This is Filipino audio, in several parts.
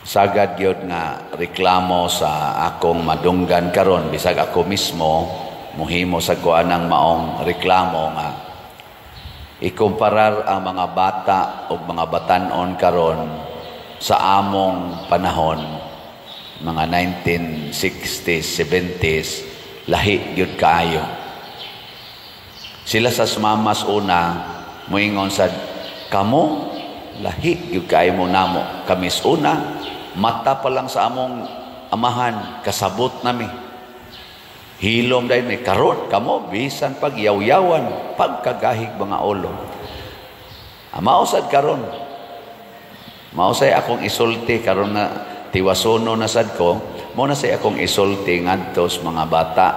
sagad gyud nga reklamo sa akong madunggan karon, bisag ako mismo muhimo sa kuanang maong reklamo nga ikumparar ang mga bata o mga batan-on karon sa among panahon, mga 1960s, 70s, lahi gyud kaayo. Sila sa mamas una moingon sad, kamo lahi gyud kaayo mo namo, kamis una mata pa lang sa among amahan kasabot nami, hilom dahil may karon kamo bisan pag yaw-yawan pagkagahig mga ulo. Mausad karon, mausay akong isulti karon na tiwasono na sad ko, mo na say akong isulti ngadto sa mga bata,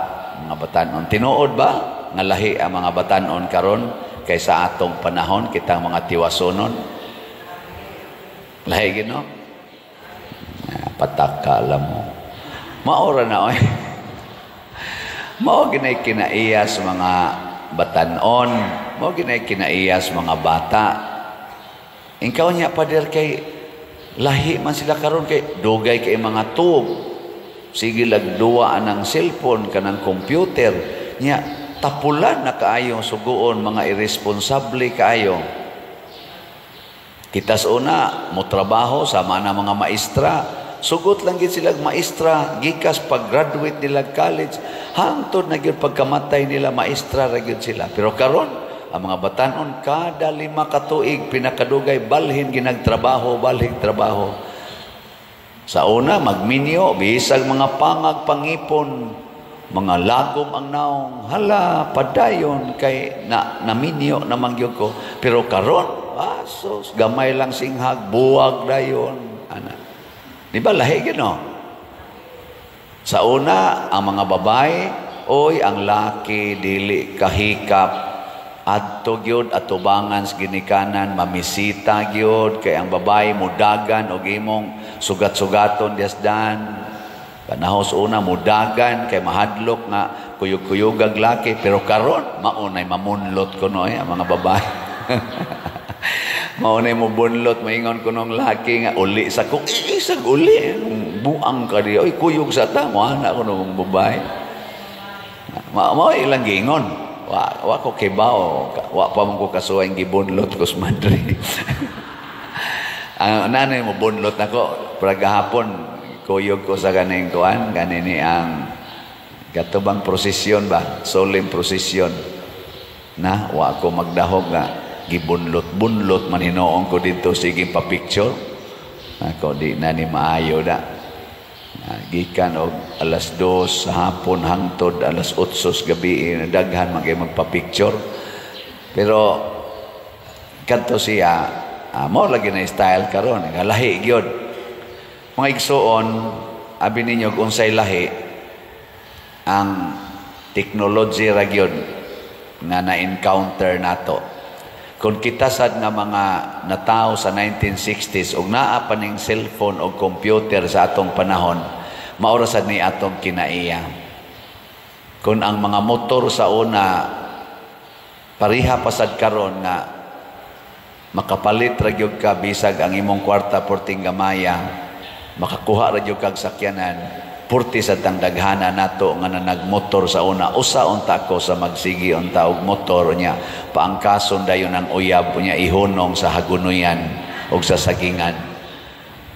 mga batan-on. Tinuod ba nga lahi ang mga batan-on karon kaysa atong panahon kitang mga tiwasonon? Lahi gid no? Pataka alam mo. Maora na oy. Mao ginay kinaiyas mga batan-on, mao ginay kinaiyas mga bata. Ingkaw niya pader kay lahi man sila karon kay dugay kay mga tub. Sige lagduwa ng cellphone kanang computer niya, tapulan na kaayo suguon mga irresponsable kaayo. Kitas una mo trabaho sama na mga maestra, sugot lang gid sila maestra gikas pag-graduate nila college hangtod na gyud pagkamatay nila maestra ra gyud sila. Pero karon ang mga batan-on kada 5 ka tuig pinakadugay balhin ginagtrabaho, balhin trabaho. Sa una magminyo bisag mga pangag pangipon, mga lagom ang naong, hala padayon kay naminyo naman gyud ko. Pero karon asos gamay lang singhag, buwag dayon ana. Di ba lahi gino? Sa una, ang mga babae, oy, ang laki, dili, kahikap, adto gyud atubangan sa ginikanan, mamisita gyud, kay ang babae, mudagan, o imong sugat-sugaton, diasdan. Panahos una, mudagan, kay mahadlok nga, kuyog-kuyogag laki, pero karon, maunay, mamunlot ko no, ang mga babae. Maunay mo bunlot, maingon ko nung laki nga, uli sa ko, isag uli, buang ka diyo, kuyog sa ta, anak ko nung babae. Mao ilang gingon, wa ko kibaw, wa pa mong ko kasuwang gibunlot ko sa Madrid. Ang nanay mo bunlot na ko, pragahapon, kuyog ko sa ganing kuan, ganini ang katubang prosesyon ba, solemn prosesyon, na wa ko magdahog nga, gibunlot-bunlot man hinoong ko dito, sige pa-picture ako di na ni maayo na gikan og alas 2 sa hapon hangtod alas 8 gabi daghan magpa-picture. Pero kadto siya mo lagi na style karon nga lahi gyud mga igsuon, abi ninyo kung unsay lahi ang technology ra gyud nga na-encounter nato. Kung kita sad nga mga natao sa 1960s ug naa pa ning cellphone o computer sa atong panahon, maura sad ni atong kinaiya. Kung ang mga motor sa una pariha pa sad karon nga makapalit ra gyud ka bisag ang imong kwarta porting gamaya, makakuha ra gyud kag sakyanan. Purti sa tang daghana nato nga nagmotor sa una, usa unta ko sa magsigi unta og motor niya paangkason dayon ang uyab niya ihunong sa hagunoyan og sa sagingan.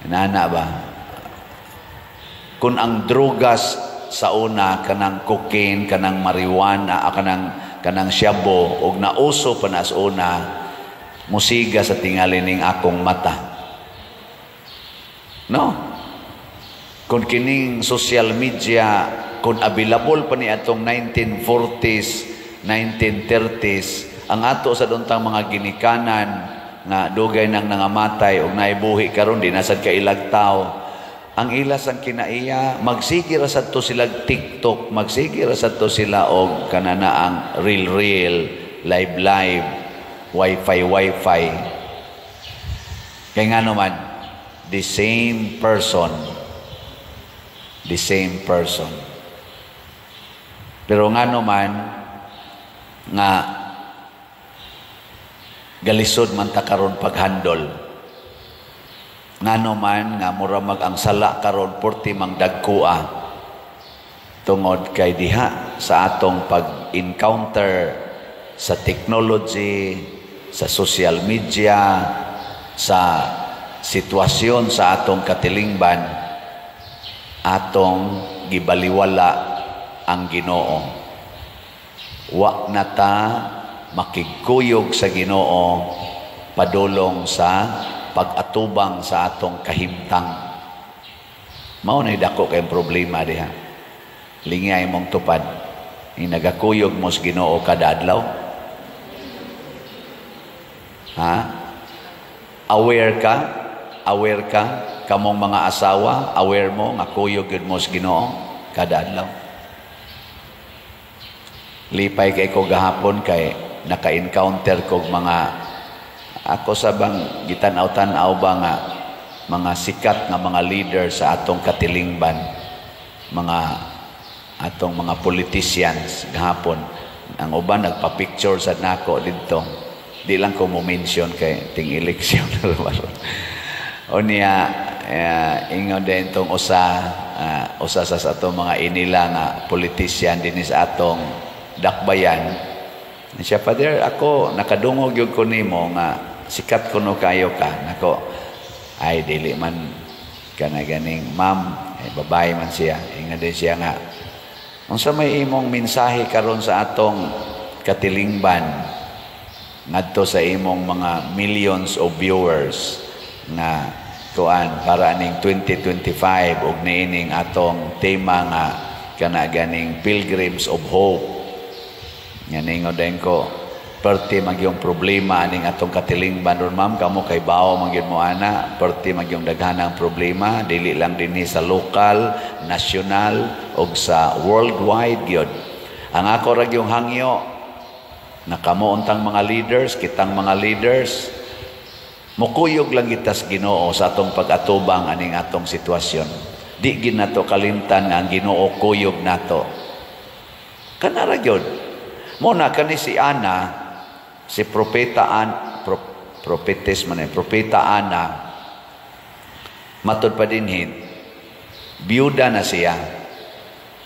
Nana ba? Kung ang drugas sa una kanang cocaine, kanang marijuana, kanang shabu og nauso pa na sa una, musiga sa tingali ning akong mata. No? Kung kining social media, kung available pa ni atong 1940s, 1930s, ang ato sa duntang mga ginikanan nga dugay nang nangamatay o naibuhi karon di nasad ka ilagtaw. Ang ilas ang kinaiya, magsige ra sadto sila TikTok, magsige ra sadto sila og kanana ang real, live, wifi. Kaya nga naman, the same person. Pero nga naman, nga galisod man ta karon paghandol. ngano man nga muramag ang sala karon porti mang dagkua tungod kay diha sa atong pag-encounter sa technology, sa social media, sa sitwasyon sa atong katilingban, atong gibaliwala ang Ginoo. Wa na ta makigkuyog sa Ginoo padulong sa pag-atubang sa atong kahimtang. Mao na dako kay problema diha. Lingay mong tupad. Ni nagakuyog mo sa Ginoo kada adlaw. Ha? Aware ka? Aware ka? Kamong mga asawa, aware mo nga kuyog yun mo sa Ginoo kada adlaw. Lipay kay ko gahapon kay naka-encounter kog mga ako sa bang gitanaw-tanaw ba nga mga sikat nga mga leader sa atong katilingban, mga atong mga politicians gahapon. Ang uban nagpa-picture sa nako dito. Di lang ko mo mention kay ting eleksyon o niya ingon din tong usa sa atong mga inila nga politician din sa atong dakbayan. Siya, Father, ako nakadungog yung ko nimo nga sikat kuno kayo ka. Nako, ay dili man ka na ganing ma'am, babae man siya. Inga din siya nga. Kung sa may imong mensahe karon sa atong katilingban, ngadto sa imong mga millions of viewers na kuan para aning 2025 ug niining atong tema nga kana ganing Pilgrims of Hope. Nganingon din ko, perti magyong problema aning atong katilingban ron ma'am, kamo kay bao magyud mo ana, perti magyong daghanang problema, dili lang dinhi sa lokal, nasyonal ug sa worldwide gyud. Ang ako ra gyung hangyo na kamo untang mga leaders, kitang mga leaders, mukuyog lang gitas Ginoo sa atong pag-atubang aning atong sitwasyon. Di gid nato kalimtan nga ang Ginoo kuyog nato. Kanara gyud. Muna kani si Ana, si propeta prophetess man propeta Ana, matud pa dinhin, biyuda na siya.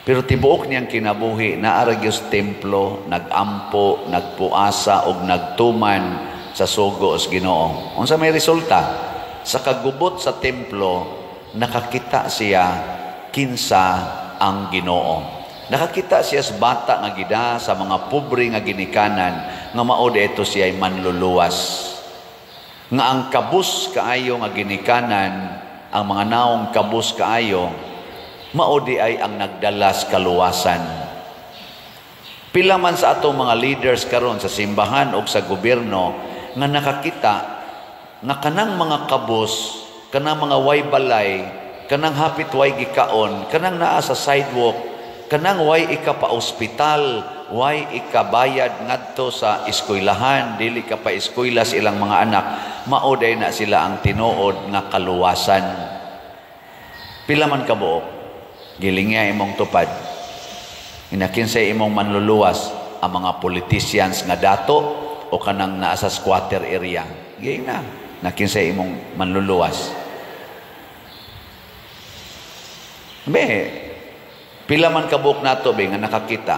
Pero tibuok niyang kinabuhi na aragyos templo, nagampo, nagpuasa og nagtuman sa sugo sa Ginoo. Unsa may resulta? Sa kagubot sa templo, nakakita siya kinsa ang Ginoo. Nakakita siya sa bata nga gida, sa mga pobre nga ginikanan, nga mao ito siya ay manluluwas. Nga ang kabus kaayo nga ginikanan, ang mga naong kabus kaayo, mao ay ang nagdalas kaluwasan. Pila man sa atong mga leaders karon sa simbahan o sa gobyerno nga nakakita nga kanang mga kabus, kanang mga way balay, kanang hapit way gikaon, kanang naa sa sidewalk, kanang way ika pa ospital, way ika bayad ngadto sa eskwelahan, dili ka pa eskwela sa ilang mga anak, maoday na sila ang tinuod nga kaluwasan. Pila man kabuok, gilingya imong tupad. Inakinsay imong manluluwas ang mga politicians nga dato o kanang naa sa squatter area. Gay na, nakinsay imong manluluwas. Pila man kabuk nato nga nakakita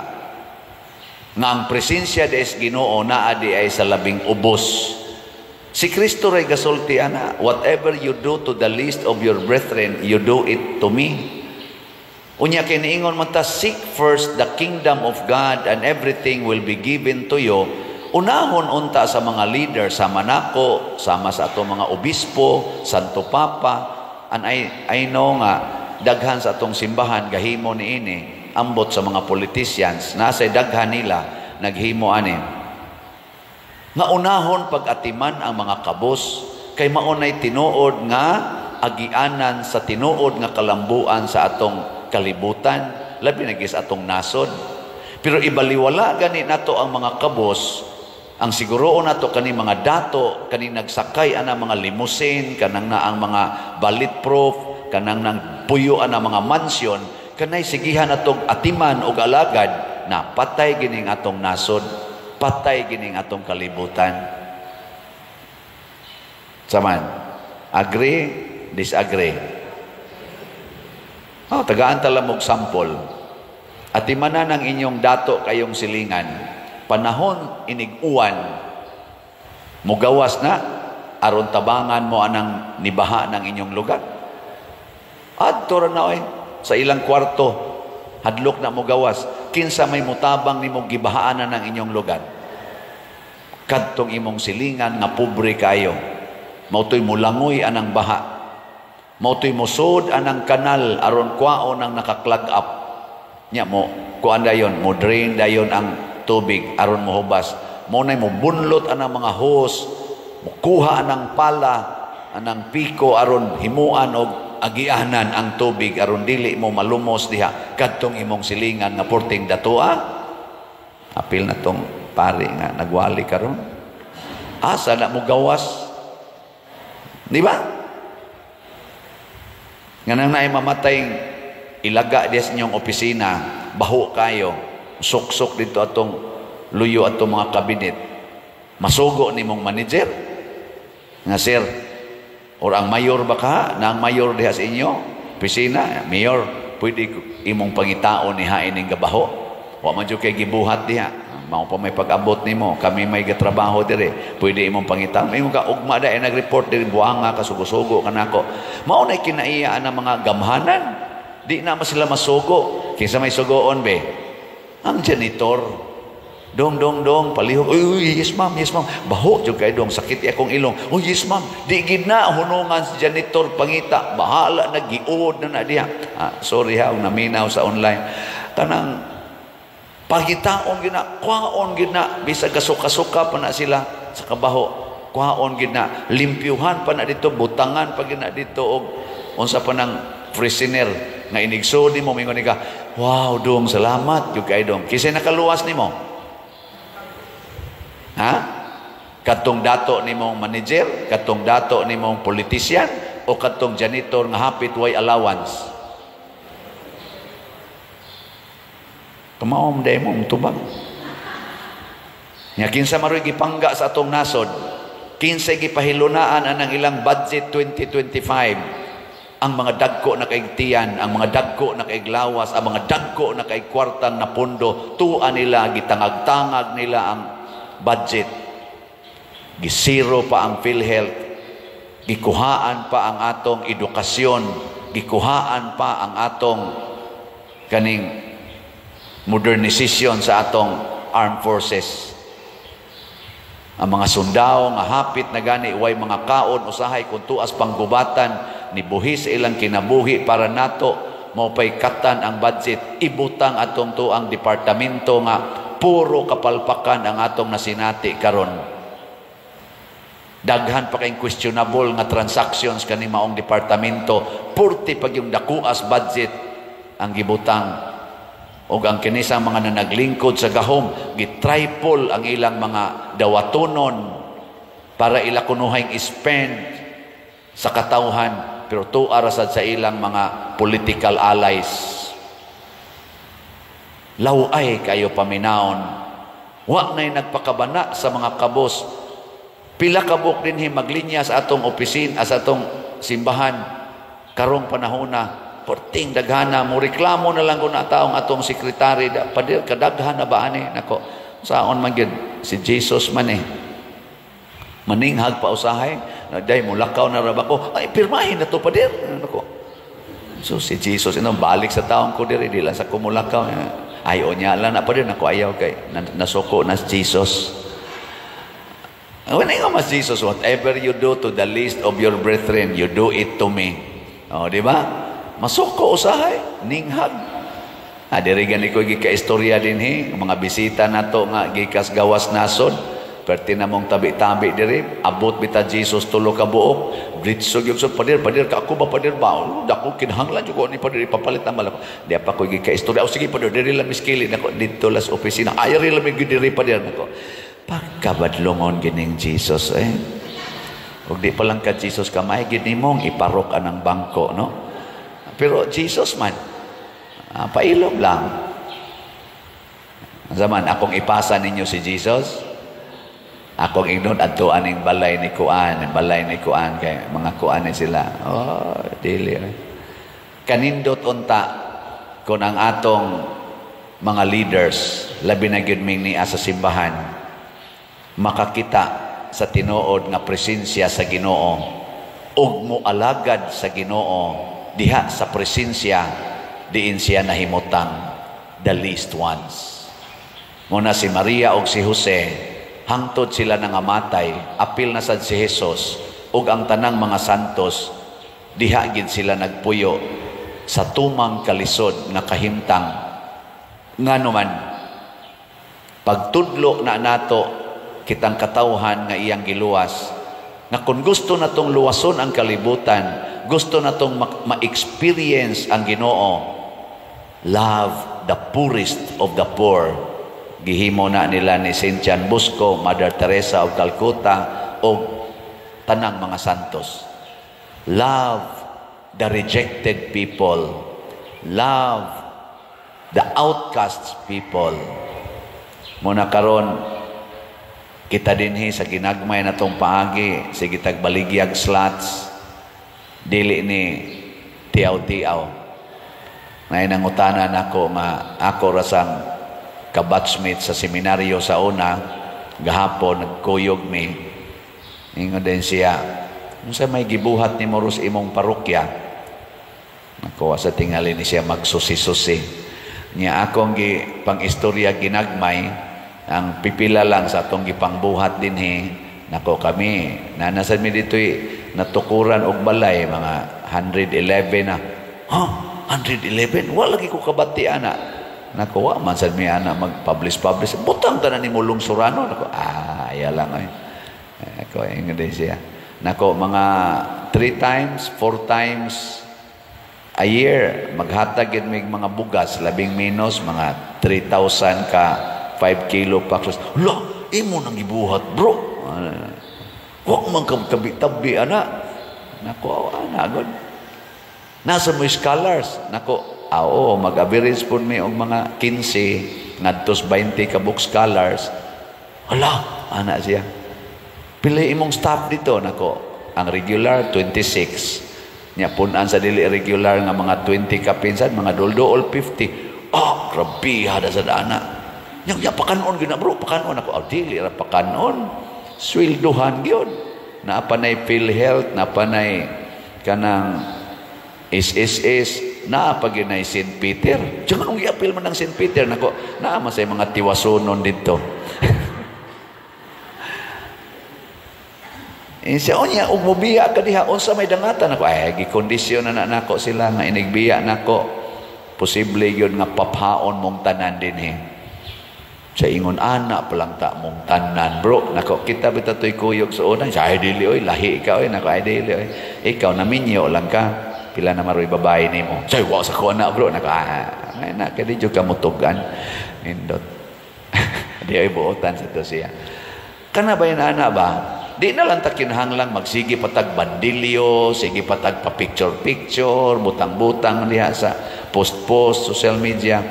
nga ang presensya des Ginoo naa di ay sa labing ubos. Si Kristo ray gasulti ana, whatever you do to the least of your brethren, you do it to me. Unya kay niingon man ta, seek first the kingdom of God and everything will be given to you. Unahon unta sa mga leader, sama nako, sama sa ato mga obispo, Santo Papa, and I know nga daghan sa atong simbahan gahimo niini ambot sa mga politicians nasa daghan nila naghimo ani nga unahon pag-atiman ang mga kabos kay maunay tinuod nga agianan sa tinuod nga kalambuan sa atong kalibutan labi na gis atong nasod. Pero ibaliwala gani nato ang mga kabos, ang siguroon nato kani mga dato kani nagsakay ana mga limousine kanang na ang mga bulletproof kanang nang puyoan ang mga mansyon, kanay sigihan atong atiman o alagad na patay gining atong nasod, patay gining atong kalibutan. Saman, agree? disagree. Tagaan tala mong sample. At imanan ng inyong dato kayong silingan, panahon iniguan, mugawas na, aron tabangan mo anang nibaha ng inyong lugar. Adto ra na sa ilang kwarto, hadlok na mugawas, kinsa may mutabang nimong gibahaanan ng inyong lugar. Kadtong imong silingan nga pobre kayo, mautoy mulangoy anang baha, mautoy musod anang kanal aron kwaon ang nakaklag up. Nya mo kuan dayon, mo drain dayon ang tubig aron mohubas. Mo nay mo bunlot anang mga hose, mo kuha anang pala, anang piko aron himuan og agianan ang tubig aron dili mo malumos diha kadtong imong silingan nga porting datoa. Apil na tong pari nga nagwali karon. Asa na mo gawas? Di ba? Nga nang naay mamatayng ilaga diya sa inyong opisina, baho kayo, suksok dito atong luyo atong mga kabinet, masugo ni mong manager nga, sir, or ang mayor ba ka, na ang mayor diha sa inyo opisina, mayor, pwede imong pangitaon ni hain ng gabaho, wa man jud kay gibuhat diha, mao pa may pag-abot nimo, kami may gatrabaho dire, pwede imong pangitaon, imong ka ugma da nag-report diri, buanga ka, sugo-sugo kanako. Mao nay kinaiya ang mga gamhanan. Di na sila masugo. Kinsa may sugoon be? Ang janitor. Dong, palihog. Uy, yes ma'am. Baho, jud kay dong, sakit akong ilong. Oh, yes ma'am. Di gid na hunungan si janitor pangita. Bahala na, giod na diha. Sorry ha, naminaw sa online. Kanang pagitaon gid na, kwaon gid na, bisag kasuka-suka pa na sila sa kabaho. Kwaon gid na, limpyuhan pa na dito, butangan pa gid na dito, og unsa pa nang freshener nga inigsodi mo, mingon ka, wow, dong, salamat, yung kay dong. Kisay nakaluwas ni mo? Ha? Katong dato ni mong manager, katong dato ni mong politician, o katong janitor nga hapit way allowance? Kamaom day mo, tubag. Nga kinsa maroy gipangga sa atong nasod, kinsay gipahilunaan anang ilang budget 2025, ang mga dagko na kaigtiyan, ang mga dagko na kaiglawas, ang mga dagko na kaigkwartang na pondo, tuan nila, gitangag-tangag nila ang budget. Gisiro pa ang PhilHealth, gikuhaan pa ang atong edukasyon, gikuhaan pa ang atong kaning modernization sa atong armed forces. Ang mga sundao nga hapit na gani, way mga kaon, usahay kung tuas panggubatan, nibuhi sa ilang kinabuhi para nato maupay-katan ang budget, ibutang atong tuang departamento nga puro kapalpakan ang atong nasinati karon. Daghan pa kayong questionable nga transactions kani maong departamento, purti pag yung dakuas budget ang gibutang, o ang kinisang mga nanaglingkod sa gahom, gitriple ang ilang mga dawatonon para ila kunuhang spend sa katawhan, pero tuarasad sa ilang mga political allies. Laway kayo paminaon. Wa na'y nagpakabana sa mga kabos. Pila kabuk din maglinya sa atong opisina, sa atong simbahan. Karong panahona, porting daghana, mo reklamo na lang kung taong atong sekretary, padir kadaghan na ba ani? Nako, saon man gyud si Jesus man maninghag pa usahay. Day mulakaw na raba ko, ay pirmahin na to padir. Nako. So si Jesus balik sa taong ko diri, di lang sa kumulakaw. Ayo niya lang na padir, nako ayaw kay nasuko na Jesus. When I mas Jesus, whatever you do to the least of your brethren, you do it to me. O, di ba? Masuko usahay, ninghag. Diri gani ko gika-istorya din mga bisita na to nga gikas gawas nasod. Perti na mong tabi-tabi diri, abot bita Jesus tulo ka buok, blitsog yung padir ka ako ba padir ba? Dako kinahanglan jud ko ni padir ipapalit na malako. Di pa ko gika-istorya. O sige padir, diri lang miskili nako dito las opisina. Ayari lang diri padir nako. Pagkabadlongon gining Jesus ug di pa lang ka Jesus kamay gid nimong iparok anang bangko, no? Pero Jesus man pailog lang. Zaman akong ipasa ninyo si Jesus. Akong ignon adto aning balay ni Kuan, kay mga kuan ni sila. Oh, dili. Kanindot unta kun ang atong mga leaders, labi na gyud ming niya sa simbahan, makakita sa tinuod nga presensya sa Ginoo ug moalagad sa Ginoo diha sa presensya diin siya nahimutang the least ones. Muna si Maria ug si Jose, hangtod sila nangamatay, apil na sad si Jesus ug ang tanang mga santos, diha gid sila nagpuyo sa tumang kalisod nga kahimtang. Ngano man, pagtudlo na nato kitang katawhan nga iyang giluwas, na kung gusto natong luwason ang kalibutan, gusto natong ma-experience ang Ginoo, love the poorest of the poor. Gihimo na nila ni Saint John Bosco, Mother Teresa of Calcutta, o tanang mga santos. Love the rejected people. Love the outcasts people. Muna karon, kita dinhi sa ginagmay na tong paagi, sige tagbaligyag slots, dili ni tiaw-tiaw. Ngayon ang utanan ako, ako rasang kabatchmate sa seminaryo sa una, gahapon, nagkuyog mi. Ingon din siya, kung sa may gibuhat ni Moros imong parokya, nakuha sa tingali ni siya magsusi-susi. Niya akong pang-istorya ginagmay, ang pipila lang sa atong gipangbuhat din nako kami, nanasan mi dito'y natukuran og balay, mga 111 na. Ha? 111? Wala lagi ko kabatian na. Nakuha man sad mi ana mag-publish. Butang tanan ni mulong surano. Nako, iya lang ay. Ako ingon din siya. Nako mga 3 times, 4 times a year maghatag gid mig mga bugas, labing minus mga 3,000 ka 5 kilo packs. La, imo nang gibuhat, bro. Wa man kabitabi ana. Nako ana god. Nasa mo scholars. Nako, mag-average po mi og mga 15 ngadtos 20 ka book scholars. Hala, ana siya. Pila imong staff dito? Nako, ang regular 26. Nya punan sa dili regular nga mga 20 ka pinsan, mga doldool 50. Grabe hada sa dana. Nya pakanon gyud na bro, pakanon ako. Dili ra pakanon. Sweldohan gyud. Naapanay PhilHealth, naapanay kanang SSS, naapagin ay St. Peter. Diyan kung i-appeal man ng St. Peter, nako, naama sa mga tiwasunon dito. Siya, niya, umubiya ka diha, unsa may dangatan ako, gikondisyon na nako sila, nga inigbiya nako, posible yun nga paphaon mong tanan din sa ingon ana palang ta mong tanan bro. Nako, kita bita to'y kuyog sa una, siya, dili oy, lahi ka oy, nako, dili oy, ikaw naminyo lang ka. Pila na maroy babae ni mo. Say, wow, sa kuha na bro. Na, kaya di ka mutugan. Nindot. Di ay buotan sa to siya. Kana ba yun, ana ba? Di na lang takinhanglang magsige patag bandilyo, sige patag pa picture-picture, butang-butang niya sa post-post, social media.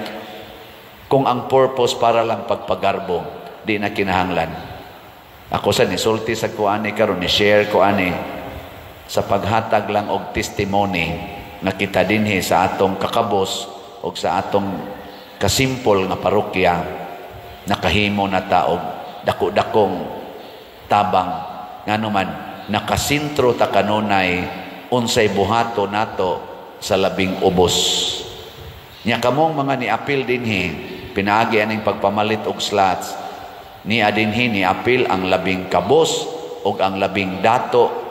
Kung ang purpose para lang pagpagarbo, di na kinahanglan. Ako sa nisulti sa kuani karon ni share kuani sa paghatag lang og testimony na kita dinhi sa atong kakabos o sa atong kasimpol nga parokya, nakahimo na ta og dako-dakong tabang ngano man nakasintro ta kanunay unsay buhato nato sa labing ubos. Nya kamong mga niapil dinhi pinaagi aning pagpamalit og slots, ni adinhi niapil ang labing kabos og ang labing dato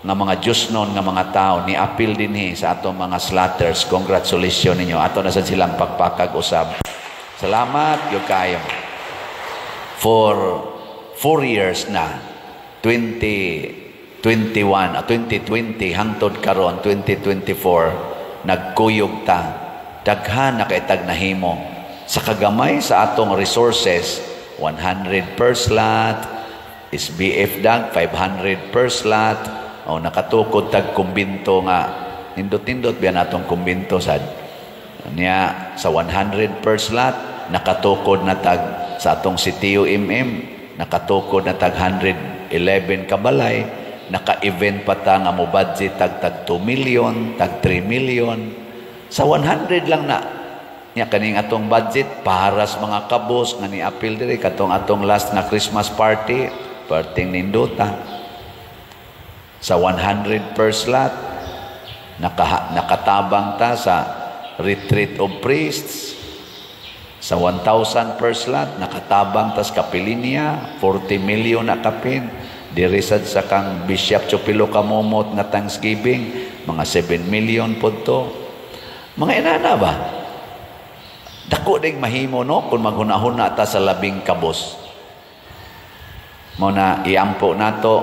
nga mga Diyos noon nga mga tao ni apil dinhi sa atong mga slaughters. Congratulations ninyo. Ato na sa silang pagpakag-usab. Salamat yung kayo. For 4 years na, 2021 2020 hangtod karon 2024, nagkuyog ta. Daghan na kaitag nahimo sa kagamay sa atong resources. 100 per slot, SBF dag 500 per slot. Nakatukod tag kumbinto nga indot-indot biya natong kumbinto sad niya sa 100 per slot, nakatukod na tag sa atong CTU MM nakatukod na tag 111 kabalay, naka-event pa ta nga mo budget tag 2 million, tag 3 million. Sa 100 lang na nya kaning atong budget para sa mga kabos nga ni-appeal diri katong atong last na Christmas party, perting nindota. Sa 100 per slot, nakatabang ta sa retreat of priests. Sa 1,000 per slot, nakatabang ta sa kapilinya, 40 million na kapin. Dirisad sa kang Bishop Chupilo Kamomot nga Thanksgiving, mga 7 million po to. Mga inana ba? Dako ding mahimo no kung maghunahuna ta sa labing kabos. Mo na iampo nato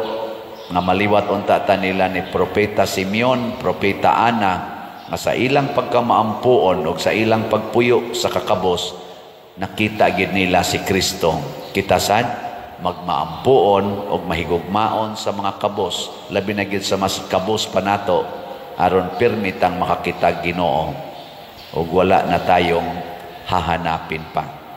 nga maliwat unta ta nila ni Propeta Simeon, Propeta Ana nga sa ilang pagkamaampuon o sa ilang pagpuyo sa kakabos nakita gid nila si Kristo. Kita sad magmaampuon o mahigugmaon sa mga kabos, labi na gid sa mas kabos pa nato aron permitang makakita Ginoo o wala na tayong hahanapin pa.